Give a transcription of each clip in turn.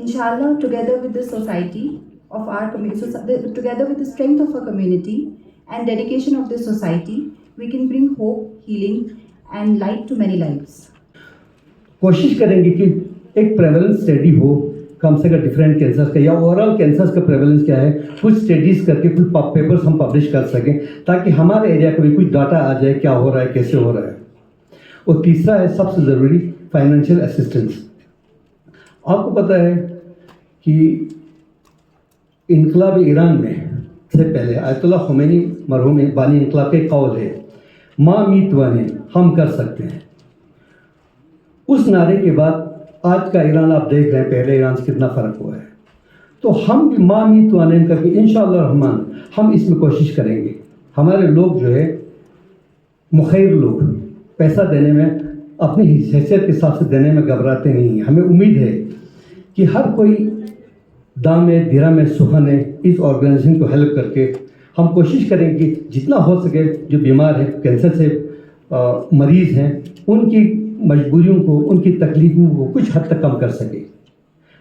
inshallah, together with the society of our community, together with the strength of our community and dedication of this society, we can bring hope, healing, and light to many lives. कोशिश करेंगे कि एक prevalence study हो कम से कम different cancers का या overall cancers का prevalence क्या है, कुछ स्टडीज़ करके कुछ पेपर्स हम पब्लिश कर सकें ताकि हमारे एरिया का भी कुछ डाटा आ जाए क्या हो रहा है, कैसे हो रहा है। और तीसरा है सबसे ज़रूरी फाइनेंशियल असिस्टेंस। आपको पता है कि इनकलाब ईरान में से पहले आयतुल्लाह ख़ुमैनी मरहूम बानी इनकलाब के कौल है, माँ मीत वाने हम कर सकते हैं। उस नारे के बाद आज का ईरान आप देख रहे हैं, पहले ईरान से कितना फ़र्क हुआ है। तो हम भी माँ मीत वाने करके इंशाअल्लाह रहमान हम इसमें कोशिश करेंगे। हमारे लोग जो है मुखैर लोग पैसा देने में अपनी हैसियत के हिसाब से देने में घबराते नहीं हैं। हमें उम्मीद है कि हर कोई दामे दिरामे सुखने इस ऑर्गेनाइजेशन को हेल्प करके हम कोशिश करेंगे कि जितना हो सके जो बीमार हैं, कैंसर से मरीज़ हैं, उनकी मजबूरियों को, उनकी तकलीफ़ों को कुछ हद तक कम कर सके।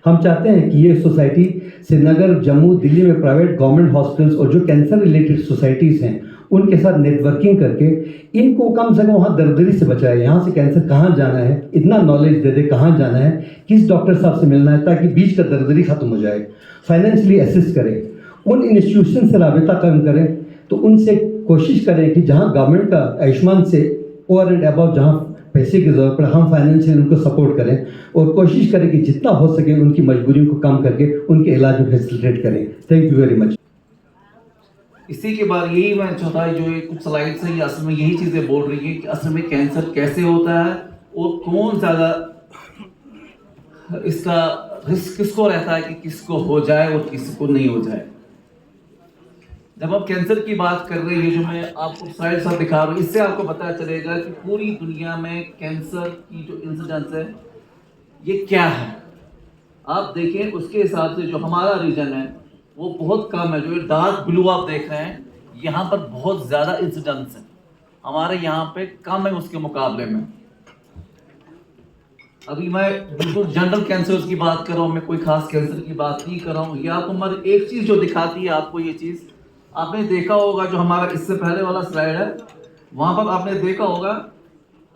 हम चाहते हैं कि ये सोसाइटी श्रीनगर, जम्मू, दिल्ली में प्राइवेट गवर्नमेंट हॉस्पिटल्स और जो कैंसर रिलेटेड सोसाइटीज़ हैं उनके साथ नेटवर्किंग करके इनको कम से कम वहाँ दरदरी से बचाए। यहाँ से कैंसर कहाँ जाना है इतना नॉलेज दे दे, कहाँ जाना है, किस डॉक्टर साहब से मिलना है, ताकि बीच का दरदरी ख़त्म हो जाए। फाइनेंशियली असिस्ट करें, उन इंस्टीट्यूशन से राबिता कायम करें, तो उनसे कोशिश करें कि जहाँ गवर्नमेंट का आयुष्मान से ओवर एंड अबव जहाँ पैसे की ज़रूरत पड़े हम फाइनेंशियल उनको सपोर्ट करें और कोशिश करें कि जितना हो सके उनकी मजबूरियों को कम करके उनके इलाज में फैसिलिटेट करें। Thank you very much. इसी के बाद यही मैं चाहता जो ये कुछ स्लाइड्स है ये असल में यही चीज़ें बोल रही है कि असल में कैंसर कैसे होता है और कौन ज़्यादा इसका रिस्क किसको रहता है कि किसको हो जाए और किसको नहीं हो जाए। जब आप कैंसर की बात कर रहे हैं, जो मैं आपको स्लाइड सब दिखा रहा हूँ, इससे आपको पता चलेगा कि पूरी दुनिया में कैंसर की जो इंसिडेंस है ये क्या है। आप देखें उसके हिसाब से जो हमारा रीजन है वो बहुत कम है। जो डार्क ब्लू आप देख रहे हैं यहाँ पर बहुत ज़्यादा इंसिडेंस है, हमारे यहाँ पे कम है उसके मुकाबले में। अभी मैं बिल्कुल जनरल कैंसर्स की बात कर रहा हूँ, मैं कोई खास कैंसर की बात नहीं कर रहा हूँ। ये आपको हमारी एक चीज़ जो दिखाती है आपको, ये चीज़ आपने देखा होगा जो हमारा इससे पहले वाला स्लाइड है वहाँ पर आपने देखा होगा,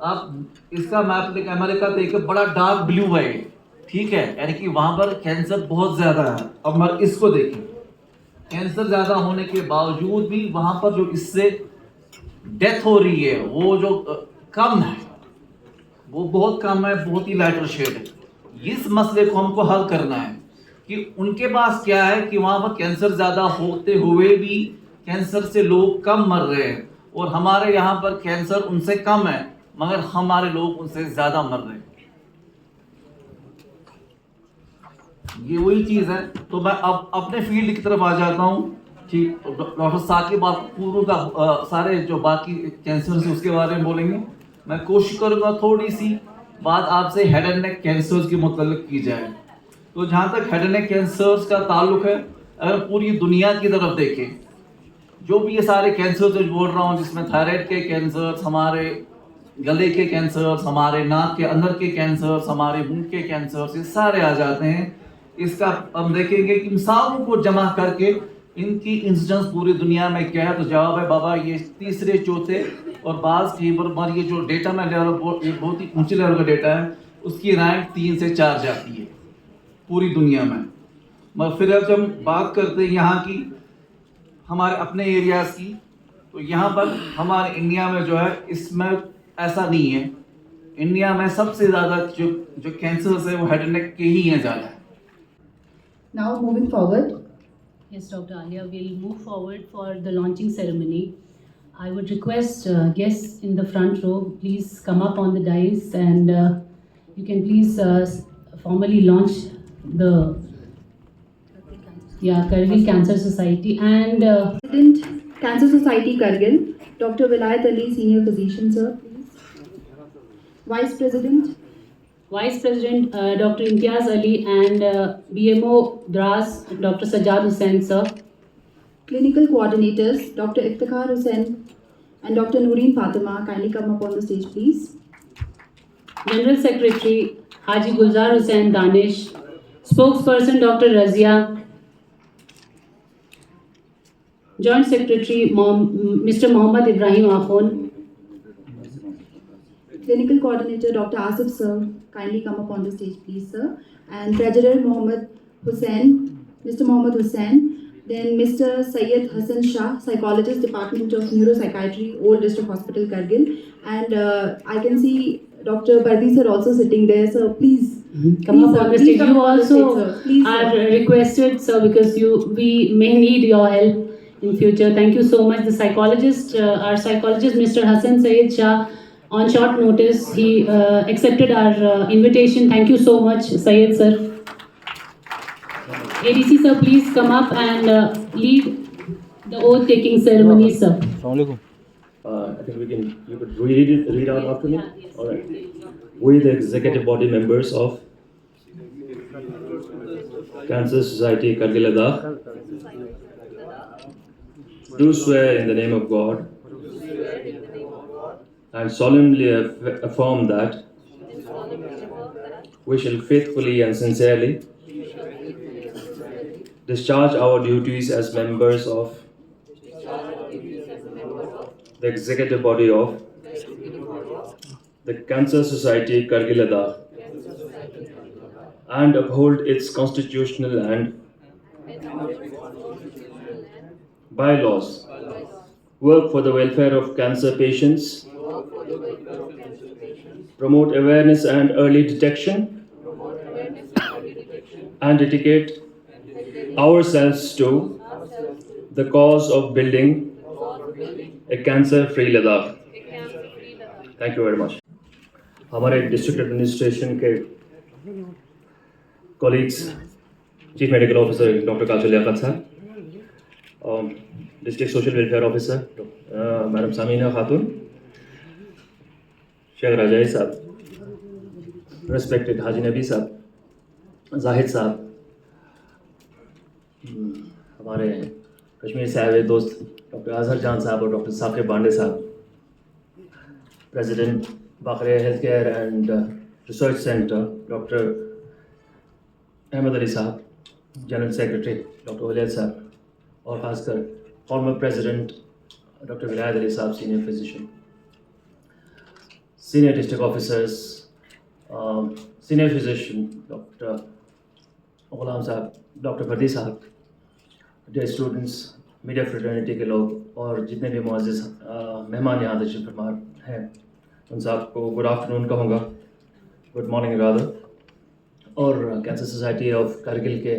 आप इसका मैप देखें अमेरिका देखें, बड़ा डार्क ब्लू है, ठीक है, यानी कि वहाँ पर कैंसर बहुत ज़्यादा है। अब मैं इसको देखें, कैंसर ज़्यादा होने के बावजूद भी वहाँ पर जो इससे डेथ हो रही है वो जो कम है वो बहुत कम है, बहुत ही लाइटर शेड है। इस मसले को हमको हल करना है कि उनके पास क्या है कि वहाँ पर कैंसर ज़्यादा होते हुए भी कैंसर से लोग कम मर रहे हैं और हमारे यहाँ पर कैंसर उनसे कम है मगर हमारे लोग उनसे ज़्यादा मर रहे हैं। ये वही चीज़ है। तो मैं अब अपने फील्ड की तरफ आ जाता हूँ। ठीक, डॉक्टर साकिब आप पूर्व का सारे जो बाकी कैंसर है उसके बारे में बोलेंगे। मैं कोशिश करूँगा थोड़ी सी बात आपसे हेड एंड नेक कैंसर्स के मुताल्लिक की जाए। तो जहाँ तक हेड एंड नेक कैंसर्स का ताल्लुक है, अगर पूरी दुनिया की तरफ देखें, जो भी ये सारे कैंसर्स जो बोल रहा हूँ, जिसमें थायराइड के कैंसर्स, हमारे गले के कैंसर्स, हमारे नाक के अंदर के कैंसर्स, हमारे मुंह के कैंसर्स, ये सारे आ जाते हैं। इसका हम देखेंगे कि मिसालों को जमा करके इनकी इंसिडेंस पूरी दुनिया में क्या है, तो जवाब है बाबा ये तीसरे, चौथे और बाज़ कई बार ये जो डेटा में लेवल ये बहुत ही ऊंचे लेवल का डेटा है, उसकी रैंक 3 से 4 जाती है पूरी दुनिया में। मगर फिर जब हम बात करते हैं यहाँ की हमारे अपने एरियाज़ की, तो यहाँ पर हमारे इंडिया में जो है इसमें ऐसा नहीं है। इंडिया में सबसे ज़्यादा जो कैंसर्स है वो हेड एंड नेक के ही हैं ज़्यादा। Now moving forward. Yes, Dr. Alia, we'll move forward for the launching ceremony. I would request guests in the front row, please come up on the dais and you can please formally launch the Kargil Cancer Society and President, Cancer Society Kargil, Dr. Vilayat Ali, Senior Physician, sir, please. Vice President, Dr. Imtiaz Ali and BMO Dras, Dr. Sajjad Hussain, sir. Clinical Coordinators, Dr. Iftikhar Hussain and Dr. Nooreen Fatima, kindly come up on the stage, please. General Secretary Haji Gulzar Hussain Danish, Spokesperson Dr. Razia, Joint Secretary Mr. Mohammad Ibrahim Akhon, Clinical Coordinator Dr. Asif sir, kindly come up on the stage please sir. And Treasurer Mohammed Hussain, Mr. Mohammed Hussain. Then Mr. Syed Hassan Shah, Psychologist, Department of Neuropsychiatry, Old District Hospital, Kargil. And I can see Dr. Bardi sir also sitting there, so please come up sir, on the please stage. come You up on the stage, also sir. Please, are sir. requested, sir, because we may need your help in future. Thank you so much. The psychologist, our psychologist, Mr. Hassan Syed Shah, on short notice, he accepted our invitation. Thank you so much, Syed sir. ADC sir, please come up and lead the oath taking ceremony, sir. I think you could read out after me? All right. We, the executive body members of Cancer Society Kargil Ladakh, do swear in the name of God and solemnly affirm that we shall faithfully and sincerely discharge our duties as members of the executive body of the Cancer Society Kargil Ladakh and uphold its constitutional and bylaws, work for the welfare of cancer patients, promote awareness and early detection, and dedicate ourselves to the cause of building a cancer-free Ladakh. Thank you very much. हमारे district administration के colleagues, chief medical officer doctor Kajal Liyaqat साहब, district social welfare officer madam Samina Khatoon, Sheikh राजाई साहब, respected हाजी नबी साहब, जाहिद साहब, हमारे कश्मीर से आए हुए दोस्त डॉक्टर अजहर जान साहब और डॉक्टर साकिब बांडे साहब, president Bakaria health care and research center doctor Ahmad Ali साहब, जनरल सेक्रेटरी डॉक्टर वलीद साहब, और ख़ासकर former president doctor Vilayat Ali साहब, senior physician, senior district officers, senior physician doctor Ghulam साहब, डॉक्टर फर्दी साहब, डियर स्टूडेंट्स, मीडिया फ्रेटर्निटी के लोग और जितने भी मुअज़्ज़िज़ मेहमान यहाँ तशरीफ़ फरमा हैं, उन साहब को गुड आफ्टरनून कहूँगा, गुड मॉर्निंग रादर। और कैंसर सोसाइटी ऑफ करगिल के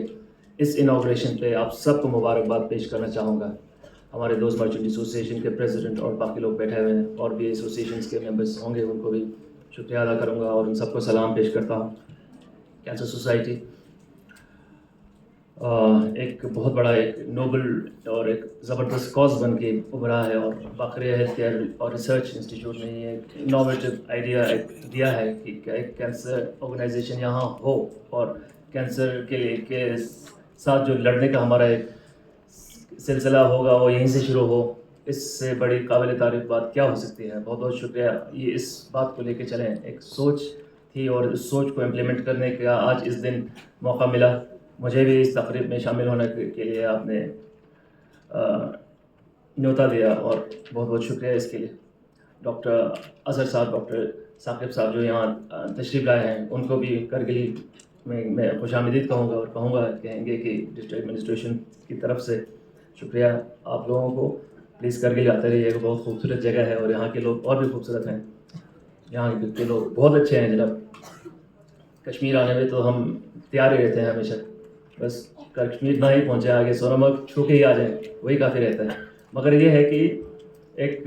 इस इनाग्रेशन पे आप सबको मुबारकबाद पेश करना चाहूँगा। हमारे दोस्त मर्चेंट एसोसिएशन के प्रेसिडेंट और बाकी लोग बैठे हुए हैं और भी एसोसिएशंस के मेंबर्स होंगे, उनको भी शुक्रिया अदा करूँगा और उन सबको सलाम पेश करता हूँ। कैंसर सोसाइटी एक बहुत बड़ा एक नोबल और एक ज़बरदस्त कॉज बन के उभरा है और बाकरिया हेल्थ केयर और रिसर्च इंस्टीट्यूट ने ये इनोवेटिव आइडिया दिया है कि एक कैंसर ऑर्गेनाइजेशन यहाँ हो और कैंसर के साथ जो लड़ने का हमारा एक सिलसिला होगा वो यहीं से शुरू हो। इससे बड़ी काबिल तारीफ बात क्या हो सकती है। बहुत बहुत शुक्रिया, ये इस बात को लेके चलें, एक सोच थी और इस सोच को इम्प्लीमेंट करने का आज इस दिन मौका मिला। मुझे भी इस तकरीब में शामिल होने के लिए आपने न्योता दिया और बहुत बहुत शुक्रिया इसके लिए। डॉक्टर अजहर साहब, डॉक्टर साकिब साहब जो यहाँ तशरीफ़ लाए हैं, उनको भी करगिल में मैं खुशामदीद कहूँगा और कहेंगे कि डिस्ट्रिक्ट एडमिनिस्ट्रेशन की तरफ से शुक्रिया आप लोगों को। प्लीज़ करगिल आते रहिएगा, बहुत खूबसूरत जगह है और यहाँ के लोग और भी खूबसूरत हैं। यहाँ के लोग बहुत अच्छे हैं जनाब। कश्मीर आने में तो हम तैयार ही रहते हैं हमेशा, बस कश्मीर ना ही पहुँचे, आगे सोनमर्ग छू के ही आ जाएँ, वही काफ़ी रहता है। मगर ये है कि एक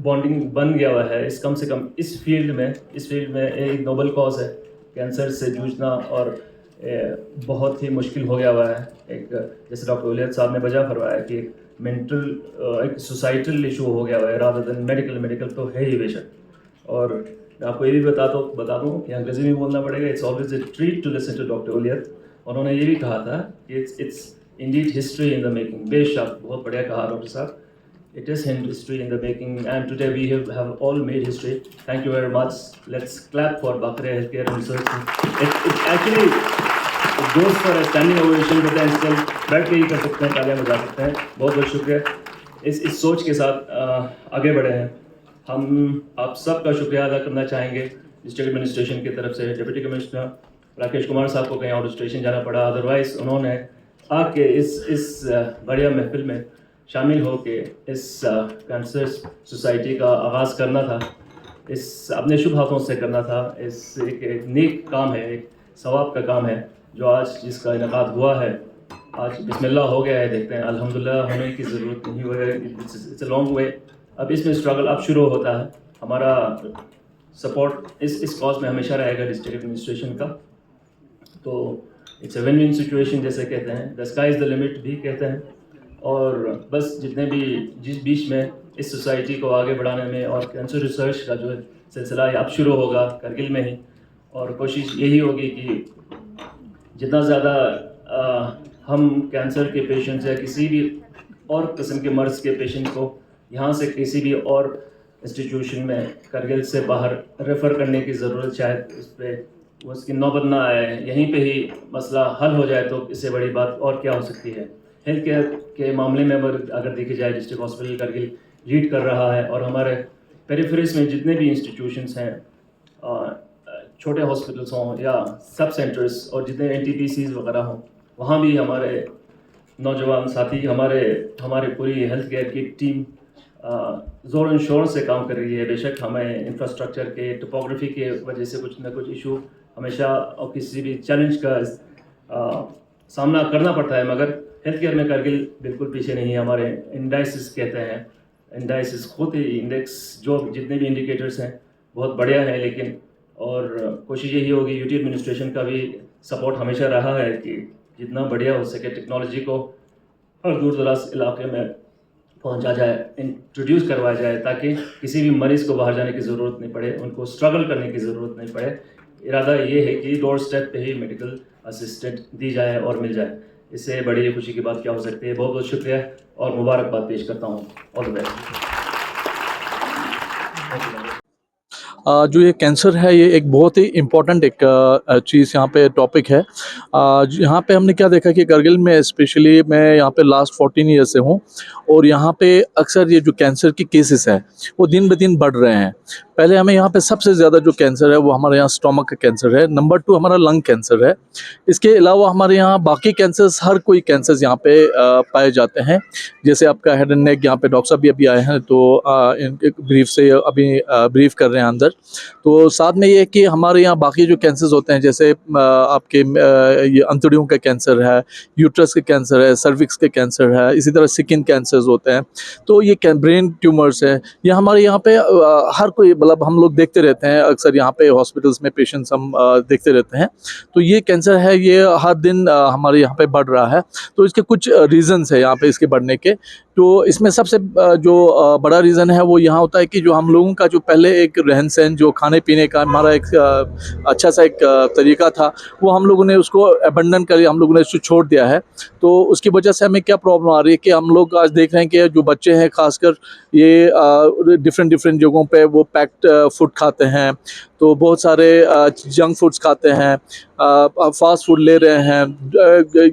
बॉन्डिंग बन गया हुआ है कम से कम इस फील्ड में एक नोबल कॉज है कैंसर से जूझना और बहुत ही मुश्किल हो गया हुआ है। एक जैसे डॉक्टर वलीद साहब ने वजह फरमाया कि मेंटल एक सोसाइटल इशू हो गया हुआ है रादर देन मेडिकल तो है ही बेशक। और मैं आपको ये भी बता दूँ कि अंग्रेज़ी में बोलना पड़ेगा, it's always a treat to listen to doctor Waleed. उन्होंने ये भी कहा था कि it's indeed history in the making. बेशक बहुत बढ़िया कहा डॉक्टर साहब, it is history in the making and today we have all made history. Thank you very much. Let's clap for Bakhria Healthcare and Research. It actually दोस्त for standing ovation करते हैं, इंस्टल बैठ के ही कर सकते हैं, तालियां बजा सकते हैं। बहुत बहुत शुक्रिया। इस सोच के साथ आगे बढ़े हैं। हम आप सबका शुक्रिया अदा करना चाहेंगे डिस्ट्रिक्ट एडमिनिस्ट्रेशन की तरफ से। डिप्टी कमिश्नर राकेश कुमार साहब को कहीं और स्टेशन जाना पड़ा, अदरवाइज़ उन्होंने आके इस बढ़िया महफिल में शामिल हो के इस कैंसर सोसाइटी का आगाज़ करना था, इस अपने शुभ हाथों से करना था। इस एक नेक काम है, एक सवाब का काम है जो आज जिसका इनेकाद हुआ है। आज बिस्मिल्लाह हो गया है, देखते हैं अल्हम्दुलिल्लाह, होने की ज़रूरत नहीं हुई है। It's a long way. अब इसमें स्ट्रगल अब शुरू होता है। हमारा सपोर्ट इस कॉज में हमेशा रहेगा डिस्ट्रिक्ट एडमिनिस्ट्रेशन का। तो it's a win win situation जैसे कहते हैं, the sky is the limit भी कहते हैं। और बस जितने भी जिस बीच में इस सोसाइटी को आगे बढ़ाने में और कैंसर रिसर्च का जो सिलसिला है अब शुरू होगा करगिल में ही, और कोशिश यही होगी कि जितना ज़्यादा हम कैंसर के पेशेंट्स या किसी भी और किस्म के मर्ज़ के पेशेंट को यहाँ से किसी भी और इंस्टीट्यूशन में करगिल से बाहर रेफ़र करने की ज़रूरत शायद उस पर उसकी नौबत ना आए, यहीं पे ही मसला हल हो जाए तो इससे बड़ी बात और क्या हो सकती है। हेल्थ केयर के मामले में अगर देखी जाए, डिस्ट्रिक्ट हॉस्पिटल करगिल लीड कर रहा है, और हमारे पेरिफेरीज में जितने भी इंस्टीट्यूशंस हैं, छोटे हॉस्पिटल्स हों या सब सेंटर्स और जितने NTPCs वगैरह हों, वहाँ भी हमारे नौजवान साथी, हमारे पूरी हेल्थ केयर की टीम ज़ोर एंड शोर से काम कर रही है। बेशक हमें इंफ्रास्ट्रक्चर के टोपोग्राफी के वजह से कुछ ना कुछ इशू हमेशा और किसी भी चैलेंज का सामना करना पड़ता है, मगर हेल्थ केयर में करगिल बिल्कुल पीछे नहीं है। हमारे इंडाइसिस कहते हैं, इंडाइसिस खुद ही इंडेक्स जो जितने भी इंडिकेटर्स हैं बहुत बढ़िया है। लेकिन और कोशिश यही होगी, यूटी एडमिनिस्ट्रेशन का भी सपोर्ट हमेशा रहा है कि जितना बढ़िया हो सके टेक्नोलॉजी को हर दूर दराज इलाके में पहुंचा जाए, इंट्रोड्यूस करवाया जाए, ताकि किसी भी मरीज़ को बाहर जाने की ज़रूरत नहीं पड़े, उनको स्ट्रगल करने की ज़रूरत नहीं पड़े। इरादा ये है कि डोर स्टेप पे ही मेडिकल असिस्टेंट दी जाए और मिल जाए। इससे बड़ी खुशी की बात क्या हो सकती है। बहुत बहुत शुक्रिया और मुबारकबाद पेश करता हूँ। All the best. जो ये कैंसर है, ये एक बहुत ही इम्पॉर्टेंट एक चीज़ यहाँ पे टॉपिक है। यहाँ पे हमने क्या देखा कि करगिल में स्पेशली मैं यहाँ पे लास्ट 14 ईयर से हूँ, और यहाँ पे अक्सर ये जो कैंसर की केसेस हैं वो दिन ब दिन बढ़ रहे हैं। पहले हमें यहाँ पे सबसे ज़्यादा जो कैंसर है वो हमारे यहाँ स्टोमक का कैंसर है, नंबर 2 हमारा लंग कैंसर है। इसके अलावा हमारे यहाँ बाकी कैंसर्स, हर कोई कैंसर्स यहाँ पे पाए जाते हैं। जैसे आपका हेड एंड नेक, यहाँ पे डॉक्टर साहब भी अभी आए हैं तो इनके ब्रीफ से अभी ब्रीफ कर रहे हैं अंदर। तो साथ में ये है कि हमारे यहाँ बाकी जो कैंसर्स होते हैं, जैसे आपके ये अंतड़ियों का कैंसर है, यूट्रस के कैंसर है, सर्विक्स के कैंसर है, इसी तरह स्किन कैंसर्स होते हैं। तो ये ब्रेन ट्यूमर्स है, ये हमारे यहाँ पे हर कोई, मतलब हम लोग देखते रहते हैं अक्सर यहाँ पे हॉस्पिटल्स में पेशेंट्स हम देखते रहते हैं। तो ये कैंसर है, ये हर दिन हमारे यहाँ पे बढ़ रहा है। तो इसके कुछ रीज़न्स है यहाँ पे इसके बढ़ने के। तो इसमें सबसे जो बड़ा रीज़न है वो यहाँ होता है कि जो हम लोगों का जो पहले एक रहन सहन, जो खाने पीने का हमारा एक अच्छा सा एक तरीका था, वो हम लोगों ने उसको अबंडन कर, हम लोगों ने उसको छोड़ दिया है। तो उसकी वजह से हमें क्या प्रॉब्लम आ रही है कि हम लोग आज देख रहे हैं कि जो बच्चे हैं खासकर, ये डिफरेंट जगहों पे वो पैक्ड फूड खाते हैं, तो बहुत सारे जंक फूड्स खाते हैं, फास्ट फूड ले रहे हैं,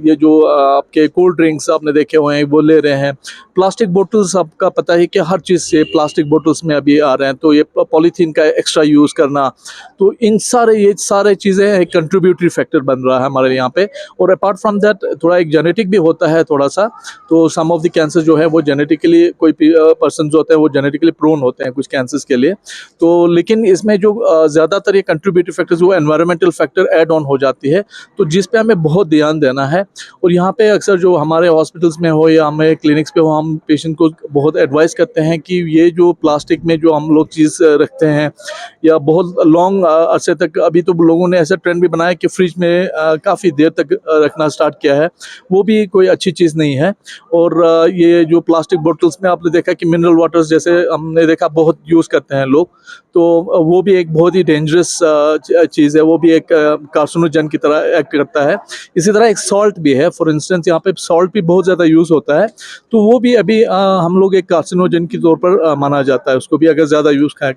ये जो आपके कोल्ड ड्रिंक्स आपने देखे हुए हैं वो ले रहे हैं, प्लास्टिक बोतल्स, आपका पता है कि हर चीज़ से प्लास्टिक बोतल्स में अभी आ रहे हैं, तो ये पॉलीथीन का एक्स्ट्रा यूज़ करना, तो ये सारे चीज़ें एक कंट्रीब्यूटरी फैक्टर बन रहा है हमारे यहाँ पे। और अपार्ट फ्रॉम दैट थोड़ा एक जेनेटिक भी होता है थोड़ा सा, तो सम ऑफ द कैंसर जो है वो जेनेटिकली, कोई पर्सन जो होते हैं वो जेनेटिकली प्रोन होते हैं कुछ कैंसर्स के लिए। तो लेकिन इसमें जो ज़्यादातर ये कंट्रीब्यूटरी फैक्टर्स, वो एनवायरमेंटल फैक्टर ऐड ऑन हो जाती है, तो जिस पे हमें बहुत ध्यान देना है। और यहाँ पे अक्सर जो हमारे हॉस्पिटल्स में हो या हमें क्लिनिक्स पे हो, हम पेशेंट को बहुत एडवाइस करते हैं कि ये जो प्लास्टिक में जो हम लोग चीज़ रखते हैं, या बहुत लॉन्ग अरसे तक, अभी तो लोगों ने ऐसा ट्रेंड भी बनाया कि फ्रिज में काफ़ी देर तक रखना स्टार्ट किया है, वो भी कोई अच्छी चीज़ नहीं है। और ये जो प्लास्टिक बोतल्स में आपने देखा कि मिनरल वाटर्स जैसे हमने देखा बहुत यूज़ करते हैं लोग, तो वो भी एक बहुत ही डेंजरस चीज़ है, वो भी एक कार्सिनोजन की तरह एक्ट करता है। इसी तरह एक सॉल्ट भी है, फॉर इंस्टेंस यहाँ पे सॉल्ट भी बहुत ज़्यादा यूज़ होता है, तो वो भी अभी हम लोग एक कार्सिनोजन के तौर पर माना जाता है, उसको भी अगर ज़्यादा यूज़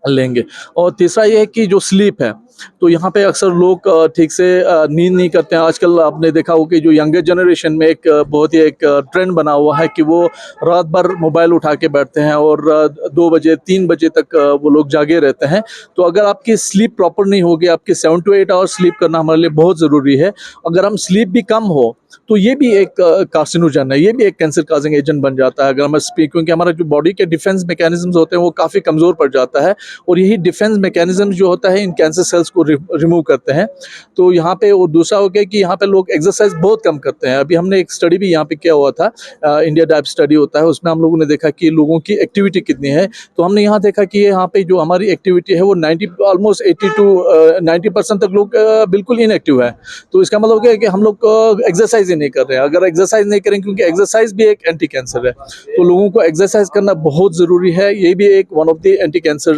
लेंगे। और तीसरा ये है कि जो स्लीप है, तो यहाँ पे अक्सर लोग ठीक से नींद नहीं करते हैं। आजकल आपने देखा हो कि जो यंगर जनरेशन में एक बहुत ही एक ट्रेंड बना हुआ है कि वो रात भर मोबाइल उठा के बैठते हैं और 2 बजे 3 बजे तक वो लोग जागे रहते हैं। तो अगर आपकी स्लीप प्रॉपर नहीं होगी, आपकी 7 to 8 आवर्स स्लीप करना हमारे लिए बहुत ज़रूरी है। अगर हम स्लीप भी कम हो तो ये भी एक कार्सिनोजन है, ये भी एक कैंसर काजिंग एजेंट बन जाता है। अगर हम स्पीक, क्योंकि हमारा जो बॉडी के डिफेंस मैकेनिज्म्स होते हैं वो काफ़ी कमज़ोर पड़ जाता है और यही डिफेंस मैकेनिज्म जो होता है इन कैंसर सेल्स को रिमूव करते हैं। तो यहाँ पे और दूसरा हो गया कि यहाँ पे लोग एक्सरसाइज बहुत कम करते हैं। अभी हमने एक स्टडी भी यहाँ पे किया हुआ था, इंडिया डाइप स्टडी होता है, उसमें हम लोगों ने देखा कि लोगों की एक्टिविटी कितनी है। तो हमने यहाँ देखा कि यहाँ पे जो हमारी एक्टिविटी है वो 80 to 90% तक लोग बिल्कुल इनएक्टिव है। तो इसका मतलब क्या है कि हम लोग एक्सरसाइज ही नहीं कर रहे हैं। अगर एक्सरसाइज नहीं करें, क्योंकि एक्सरसाइज भी एक एंटी कैंसर है, तो लोगों को एक्सरसाइज करना बहुत ज़रूरी है। ये भी एक one of the anti cancer,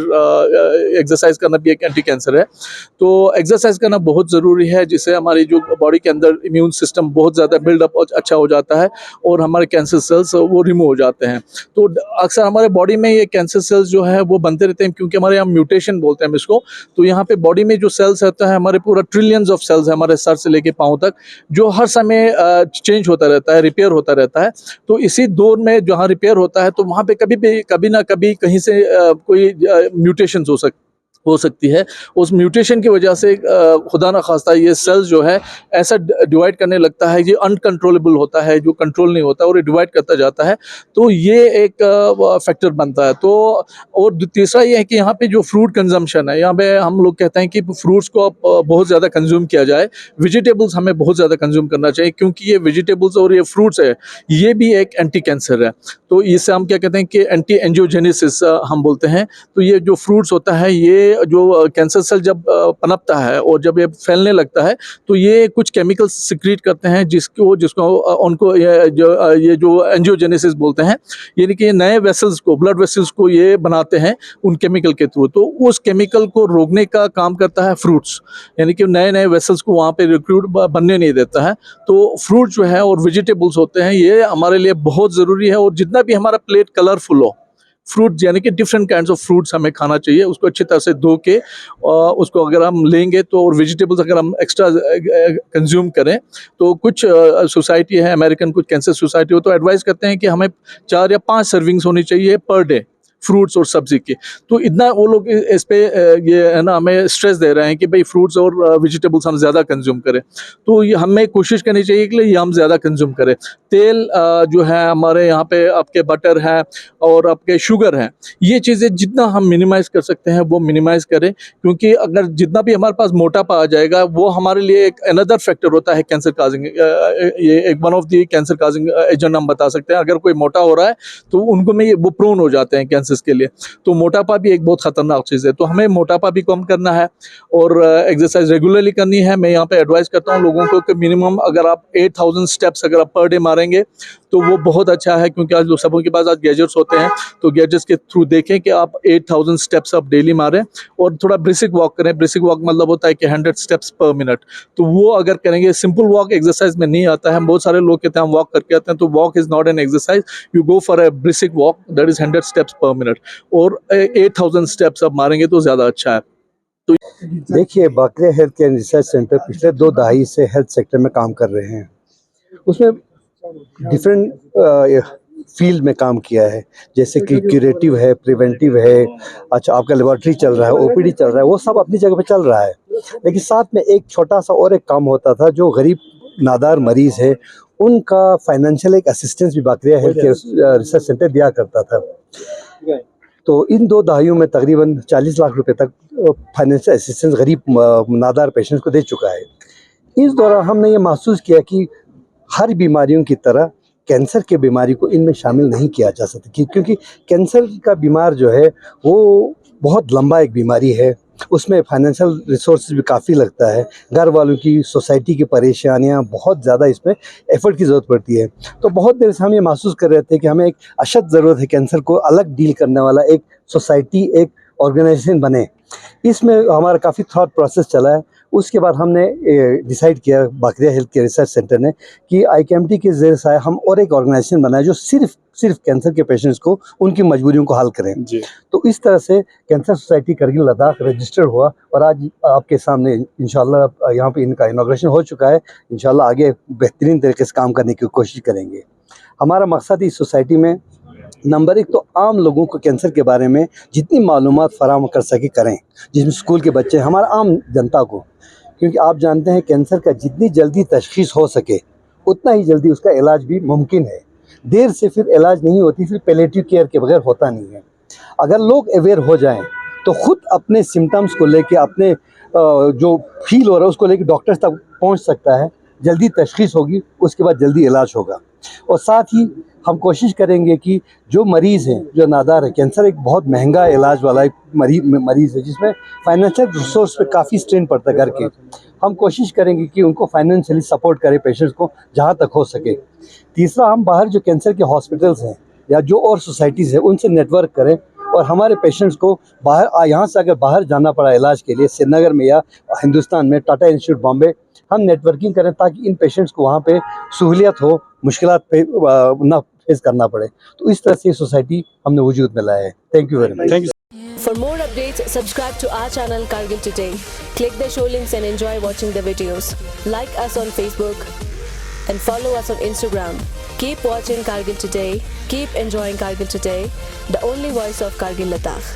exercise करना भी एक एंटी कैंसर है। तो एक्सरसाइज करना बहुत ज़रूरी है, जिससे हमारी जो बॉडी के अंदर इम्यून सिस्टम बहुत ज़्यादा बिल्डअप अच्छा हो जाता है और हमारे कैंसर सेल्स वो रिमूव हो जाते हैं। तो अक्सर हमारे बॉडी में ये कैंसर सेल्स जो है वो बनते रहते हैं, क्योंकि हमारे यहाँ म्यूटेशन बोलते हैं हम इसको। तो यहाँ पे बॉडी में जो सेल्स रहता है, हमारे पूरा ट्रिलियंस ऑफ सेल्स है हमारे सर से लेके पाँव तक, जो हर समय चेंज होता रहता है, रिपेयर होता रहता है। तो इसी दौर में जहाँ रिपेयर होता है तो वहाँ पे कभी ना कभी कहीं से कोई म्यूटेशंस हो सकती है। उस म्यूटेशन की वजह से खुदा न खास्ता ये सेल्स जो है ऐसा डिवाइड करने लगता है, ये अनकंट्रोलेबल होता है, जो कंट्रोल नहीं होता और ये डिवाइड करता जाता है। तो ये एक फैक्टर बनता है। तो और तीसरा ये है कि यहाँ पे जो फ्रूट कंजम्पशन है, यहाँ पे हम लोग कहते हैं कि फ्रूट्स को बहुत ज़्यादा कंज्यूम किया जाए। वेजिटेबल्स हमें बहुत ज़्यादा कंज्यूम करना चाहिए, क्योंकि ये वेजिटेबल्स और ये फ्रूट्स है, ये भी एक एंटी कैंसर है। तो इससे हम क्या कहते हैं कि एंटी एंजियोजेनेसिस हम बोलते हैं। तो ये जो फ्रूट्स होता है, ये जो कैंसर सेल जब पनपता है और जब ये फैलने लगता है तो ये कुछ केमिकल्स सिक्रीट करते हैं, जिसको उनको ये जो एंजियोजेनेसिस बोलते हैं, यानी कि नए वेसल्स को, ब्लड वेसल्स को ये बनाते हैं उन केमिकल के थ्रू। तो उस केमिकल को रोकने का काम करता है फ्रूट्स, यानी कि नए नए वेसल्स को वहाँ पे रिक्रूट बनने नहीं देता है। तो फ्रूट जो है और वेजिटेबल्स होते हैं, ये हमारे लिए बहुत ज़रूरी है। और जितना भी हमारा प्लेट कलरफुल हो, फ्रूट यानी कि डिफरेंट काइंड्स ऑफ फ्रूट्स हमें खाना चाहिए, उसको अच्छी तरह से धो के उसको अगर हम लेंगे तो, और वेजिटेबल्स अगर हम एक्स्ट्रा कंज्यूम करें तो कुछ सोसाइटी है, अमेरिकन कुछ कैंसर सोसाइटी हो, तो एडवाइस करते हैं कि हमें 4 या 5 सर्विंग्स होनी चाहिए पर डे फ्रूट्स और सब्जी की। तो इतना वो लोग इस पे ये है ना हमें स्ट्रेस दे रहे हैं कि भाई फ्रूट्स और वेजिटेबल्स हम ज़्यादा कंज्यूम करें। तो ये हमें कोशिश करनी चाहिए कि ये हम ज़्यादा कंज्यूम करें। तेल जो है हमारे यहाँ पे, आपके बटर है और आपके शुगर है, ये चीज़ें जितना हम मिनिमाइज़ कर सकते हैं वो मिनिमाइज़ करें, क्योंकि अगर जितना भी हमारे पास मोटापा आ जाएगा वो हमारे लिए एक अनदर फैक्टर होता है कैंसर काजिंग, ये एक one of the cancer causing agent हम बता सकते हैं। अगर कोई मोटा हो रहा है तो उनको में वो प्रोन हो जाते हैं कैंसर के लिए। तो मोटापा भी एक बहुत खतरनाक चीज़ है। तो हमें मोटापा भी कम करना है और एक्सरसाइज रेगुलरली करनी है। मैं यहाँ पे एडवाइस करता हूँ लोगों को कि मिनिमम अगर आप 8000 स्टेप्स अगर आप पर डे मारेंगे तो वो बहुत अच्छा है, क्योंकि आज लोग सबों के पास आज गैजेट्स होते हैं, तो गैजेट्स के थ्रू देखें कि आप 8000 स्टेप्स आप डेली मारें और थोड़ा ब्रिस्क वॉक करें। ब्रिस्क वॉक मतलब होता है कि 100 स्टेप्स पर मिनट। तो वो अगर करेंगे, सिंपल वॉक एक्सरसाइज में नहीं आता है। बहुत सारे लोग कहते हैं हम वॉक करके आते हैं, तो walk is not an exercise, you go for a brisk walk, that is 100 steps पर मिनट। और 8000 स्टेप्स आप मारेंगे तो ज़्यादा अच्छा है। तो देखिए, Bakre health care research centre पिछले 2 दहाई से हेल्थ सेक्टर में काम कर रहे हैं। उसमें डिफरेंट फील्ड में काम किया है, जैसे कि क्यूरेटिव है, प्रिवेंटिव है, अच्छा आपका लेबोरेटरी चल रहा है, ओपीडी चल रहा है, वो सब अपनी जगह पे चल रहा है। लेकिन साथ में एक छोटा सा और एक काम होता था, जो गरीब नादार मरीज़ है उनका फाइनेंशियल एक असिस्टेंस भी Bakre health care research centre दिया करता था। तो इन 2 दहाइयों में तकरीबन 40 लाख रुपए तक फाइनेंशियल असिस्टेंस गरीब नादार पेशेंट्स को दे चुका है। इस दौरान हमने ये महसूस किया कि हर बीमारियों की तरह कैंसर के बीमारी को इनमें शामिल नहीं किया जा सकता, क्योंकि कैंसर का बीमार जो है वो बहुत लंबा एक बीमारी है, उसमें फाइनेंशियल रिसोर्सेज भी काफ़ी लगता है, घर वालों की, सोसाइटी की परेशानियां, बहुत ज़्यादा इसमें एफर्ट की ज़रूरत पड़ती है। तो बहुत देर से हम ये महसूस कर रहे थे कि हमें एक अशद ज़रूरत है, कैंसर को अलग डील करने वाला एक सोसाइटी, एक ऑर्गेनाइजेशन बने। इसमें हमारा काफ़ी थॉट प्रोसेस चला है। उसके बाद हमने डिसाइड किया बाकरिया हेल्थ केयर रिसर्च सेंटर ने कि IKMT के ज़रिए से हम और एक ऑर्गेनाइजेशन बनाए जो सिर्फ कैंसर के पेशेंट्स को उनकी मजबूरियों को हल करें। जी। तो इस तरह से cancer society Kargil Ladakh registered हुआ और आज आपके सामने इंशाल्लाह यहाँ पे इनका इनॉग्रेशन हो चुका है। इंशाल्लाह आगे बेहतरीन तरीके से काम करने की कोशिश करेंगे। हमारा मकसद इस सोसाइटी में नंबर 1 तो आम लोगों को कैंसर के बारे में जितनी मालूमात फराहम कर सके करें, जिसमें स्कूल के बच्चे हमारा आम जनता को, क्योंकि आप जानते हैं कैंसर का जितनी जल्दी तशखीस हो सके उतना ही जल्दी उसका इलाज भी मुमकिन है। देर से फिर इलाज नहीं होती, फिर पैलिएटिव केयर के बगैर होता नहीं है। अगर लोग अवेयर हो जाएं तो खुद अपने सिम्टम्स को लेके अपने जो फील हो रहा है उसको लेके डॉक्टर तक पहुंच सकता है, जल्दी तशखीस होगी, उसके बाद जल्दी इलाज होगा। और साथ ही हम कोशिश करेंगे कि जो मरीज़ हैं, जो नादार है, कैंसर एक बहुत महंगा इलाज वाला एक मरीज़ है जिसमें फाइनेंशियल रिसोर्स पे काफ़ी स्ट्रेन पड़ता है करके। हम कोशिश करेंगे कि उनको फाइनेंशियली सपोर्ट करें पेशेंट्स को जहाँ तक हो सके। तीसरा, हम बाहर जो कैंसर के हॉस्पिटल्स हैं या जो और सोसाइटीज़ हैं उनसे नेटवर्क करें और हमारे पेशेंट्स को बाहर यहाँ से अगर बाहर जाना पड़ा इलाज के लिए श्रीनगर में या हिंदुस्तान में टाटा इंस्टीट्यूट बॉम्बे, हम नेटवर्किंग करें ताकि इन पेशेंट्स को वहाँ पे सहूलियत हो, मुश्किलात पे ना फेस करना पड़े। तो इस तरह से सोसाइटी हमने वजूद में लाया है। Thank you very much. For more updates, subscribe to our channel Kargil Today. Click the show links and enjoy watching the videos. Like us on Facebook and follow us on Instagram. Keep watching Kargil Today. Keep enjoying Kargil Today, the only voice of Kargil Ladakh.